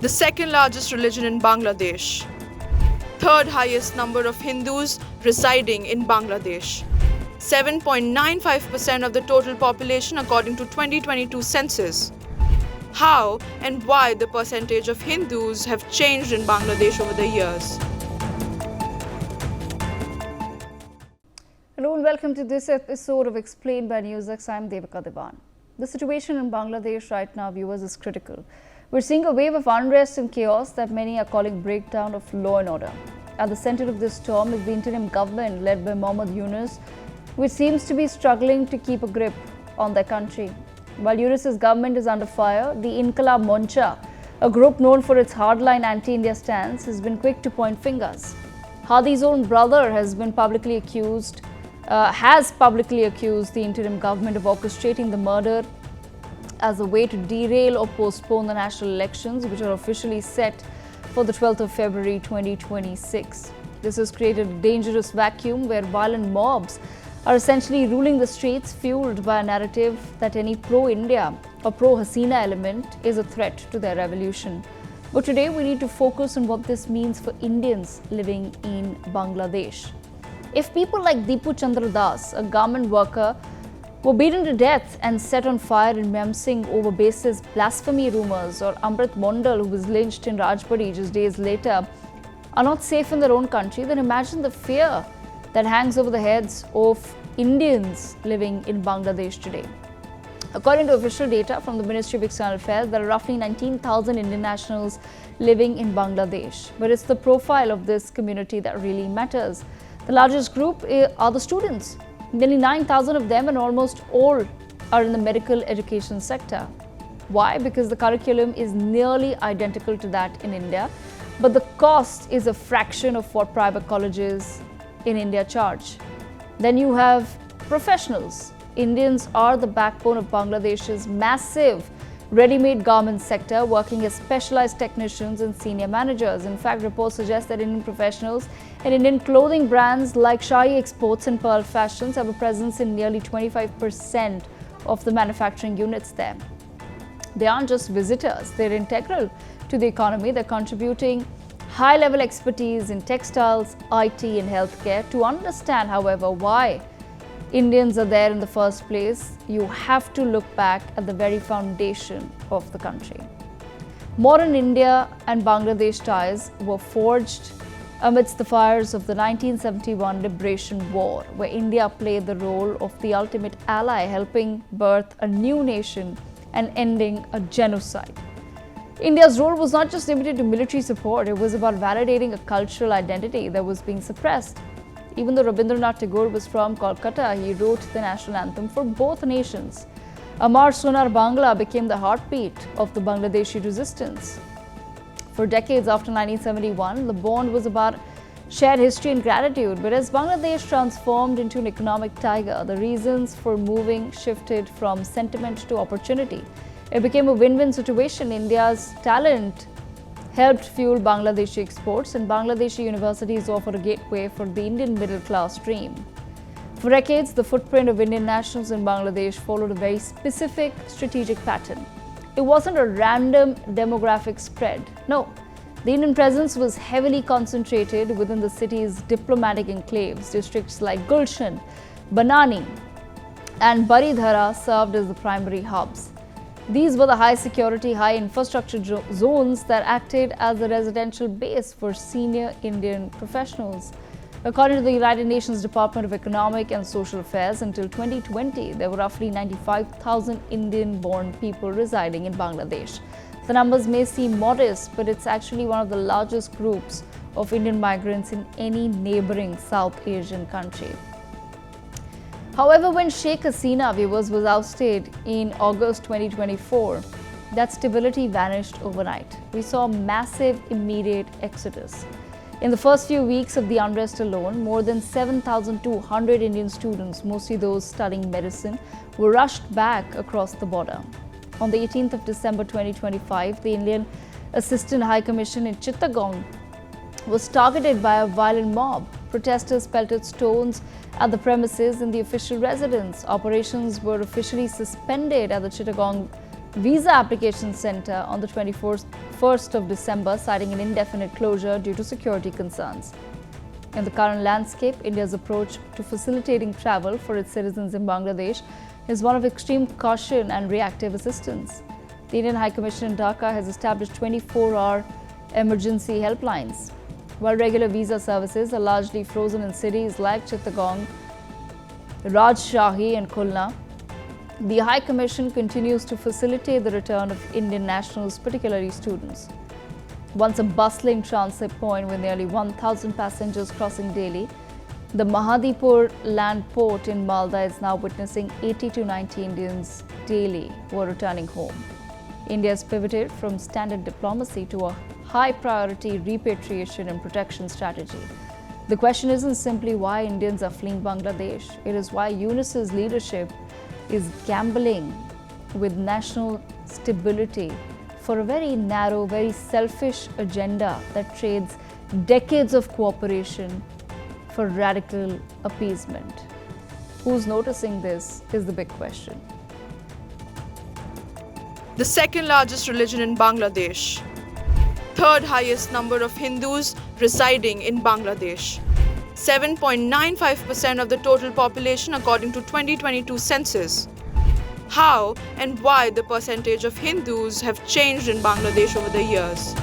the second largest religion in Bangladesh, third highest number of Hindus residing in Bangladesh, 7.95% of the total population according to 2022 census. How and why the percentage of Hindus have changed in Bangladesh over the years. Hello and welcome to this episode of Explained by NewsX. I'm Devika Devan. The situation in Bangladesh right now, viewers, is critical. We're seeing a wave of unrest and chaos that many are calling breakdown of law and order. At the center of this storm is the interim government led by Mohammad Yunus, which seems to be struggling to keep a grip on their country. While Yunus's government is under fire, the Inqilab Moncha, a group known for its hardline anti-India stance, has been quick to point fingers. Hadi's own brother has publicly accused the interim government of orchestrating the murder as a way to derail or postpone the national elections, which are officially set for the 12th of February 2026. This has created a dangerous vacuum where violent mobs are essentially ruling the streets, fueled by a narrative that any pro-India or pro-Hasina element is a threat to their revolution. But today we need to focus on what this means for Indians living in Bangladesh. If people like Deepu Chandra Das, a garment worker, were beaten to death and set on fire in Memsing over baseless blasphemy rumors, or Amrit Mondal, who was lynched in Rajbari just days later, are not safe in their own country, then imagine the fear that hangs over the heads of Indians living in Bangladesh today. According to official data from the Ministry of External Affairs, there are roughly 19,000 Indian nationals living in Bangladesh. But it's the profile of this community that really matters. The largest group are the students. Nearly 9,000 of them, and almost all are in the medical education sector. Why? Because the curriculum is nearly identical to that in India, but the cost is a fraction of what private colleges in India charge. Then you have professionals. Indians are the backbone of Bangladesh's massive ready-made garment sector, working as specialized technicians and senior managers. In fact, reports suggest that Indian professionals and Indian clothing brands like Shahi Exports and Pearl Fashions have a presence in nearly 25% of the manufacturing units there. They aren't just visitors, they're integral to the economy. They're contributing high-level expertise in textiles, IT and healthcare. To understand, however, why Indians are there in the first place, you have to look back at the very foundation of the country. Modern India and Bangladesh ties were forged amidst the fires of the 1971 Liberation War, where India played the role of the ultimate ally, helping birth a new nation and ending a genocide. India's role was not just limited to military support, it was about validating a cultural identity that was being suppressed. Even though Rabindranath Tagore was from Kolkata, he wrote the national anthem for both nations. Amar Sonar Bangla became the heartbeat of the Bangladeshi resistance. For decades after 1971, the bond was about shared history and gratitude. But as Bangladesh transformed into an economic tiger, the reasons for moving shifted from sentiment to opportunity. It became a win-win situation. India's talent helped fuel Bangladeshi exports, and Bangladeshi universities offer a gateway for the Indian middle-class dream. For decades, the footprint of Indian nationals in Bangladesh followed a very specific strategic pattern. It wasn't a random demographic spread. No, the Indian presence was heavily concentrated within the city's diplomatic enclaves. Districts like Gulshan, Banani, and Baridhara served as the primary hubs. These were the high-security, high-infrastructure zones that acted as a residential base for senior Indian professionals. According to the United Nations Department of Economic and Social Affairs, until 2020, there were roughly 95,000 Indian-born people residing in Bangladesh. The numbers may seem modest, but it's actually one of the largest groups of Indian migrants in any neighboring South Asian country. However, when Sheikh Hasina, viewers, was ousted in August 2024, that stability vanished overnight. We saw a massive immediate exodus. In the first few weeks of the unrest alone, more than 7,200 Indian students, mostly those studying medicine, were rushed back across the border. On the 18th of December 2025, the Indian Assistant High Commission in Chittagong was targeted by a violent mob. Protesters pelted stones at the premises in the official residence. Operations were officially suspended at the Chittagong Visa Application Center on the 21st of December, citing an indefinite closure due to security concerns. In the current landscape, India's approach to facilitating travel for its citizens in Bangladesh is one of extreme caution and reactive assistance. The Indian High Commission in Dhaka has established 24-hour emergency helplines. While regular visa services are largely frozen in cities like Chittagong, Rajshahi and Khulna, the High Commission continues to facilitate the return of Indian nationals, particularly students. Once a bustling transit point with nearly 1,000 passengers crossing daily, the Mahadipur land port in Malda is now witnessing 80 to 90 Indians daily who are returning home. India has pivoted from standard diplomacy to a high-priority repatriation and protection strategy. The question isn't simply why Indians are fleeing Bangladesh, it is why UNICEF's leadership is gambling with national stability for a very narrow, very selfish agenda that trades decades of cooperation for radical appeasement. Who's noticing this is the big question. The second largest religion in Bangladesh. Third highest number of Hindus residing in Bangladesh. 7.95% of the total population according to 2022 census. How and why the percentage of Hindus have changed in Bangladesh over the years.